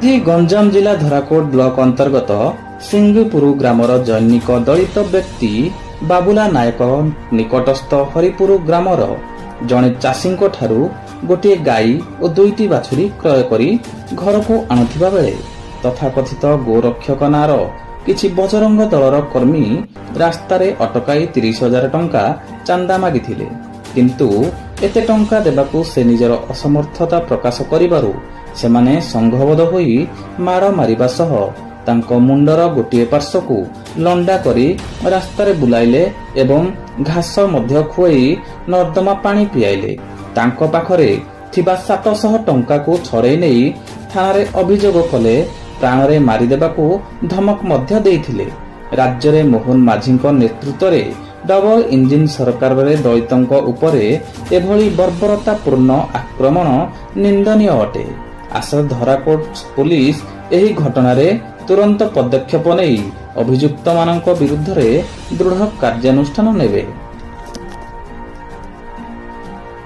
ଗଞ୍ଜାମ ଜିଲ୍ଲା ଧରାକୋଟ ବ୍ଲକ ଅନ୍ତର୍ଗତ ସିଙ୍ଗିପୁର ଗ୍ରାମର ଜୈନିକ ଦଳିତ ବ୍ୟକ୍ତି ବାବୁଲା ନାୟକ ନିକଟସ୍ଥ ହରିପୁର ଗ୍ରାମର ଜଣେ ଚାଷୀଙ୍କ ଠାରୁ ଗୋଟିଏ ଗାଈ ଓ 2ଟି ବାଛୁରୀ କ୍ରୟ କରି ଘରକୁ ଆଣୁଥିବା ବେଳେ ତଥାକଥିତ ଗୋରକ୍ଷକ ନାଁର କିଛି ବଜରଙ୍ଗ ଦଳର କର୍ମୀ ରାସ୍ତାରେ ଅଟକାଇ 30,000 ଟଙ୍କା ଚାନ୍ଦା ମାଗିଥିଲେ। କିନ୍ତୁ ଏତେ ଟଙ୍କା ଦେବାକୁ ସେ ନିଜର ଅସମର୍ଥତା ପ୍ରକାଶ କରିବାରୁ ସେମାନେ ସଂଘବଦ୍ଧ ହୋଇ ମାଡ଼ ମାରିବା ସହ ତାଙ୍କ ମୁଣ୍ଡର ଗୋଟିଏ ପାର୍ଶ୍ୱକୁ ଲଣ୍ଡା କରି ରାସ୍ତାରେ ବୁଲାଇଲେ ଏବଂ ଘାସ ମଧ୍ୟ ଖୁଆଇ ନର୍ଦ୍ଦମା ପାଣି ପିଆଇଲେ। ତାଙ୍କ ପାଖରେ ଥିବା 700 ଟଙ୍କାକୁ ଛଡ଼େଇ ନେଇ ଥାନାରେ ଅଭିଯୋଗ କଲେ। ପ୍ରାଣରେ ମାରିଦେବାକୁ ଧମକ ମଧ୍ୟ ଦେଇଥିଲେ। ରାଜ୍ୟରେ ମୋହନ ମାଝୀଙ୍କ ନେତୃତ୍ୱରେ ଡବଲ ଇଞ୍ଜିନ ସରକାରରେ ଦଳିତଙ୍କ ଉପରେ ଏଭଳି ବର୍ବରତାପୂର୍ଣ୍ଣ ଆକ୍ରମଣ ନିନ୍ଦନୀୟ ଅଟେ। ଆଶା ଧରାକୋଟ ପୁଲିସ ଏହି ଘଟଣାରେ ତୁରନ୍ତ ପଦକ୍ଷେପ ନେଇ ଅଭିଯୁକ୍ତମାନଙ୍କ ବିରୁଦ୍ଧରେ ଦୃଢ଼ କାର୍ଯ୍ୟାନୁଷ୍ଠାନ ନେବେ।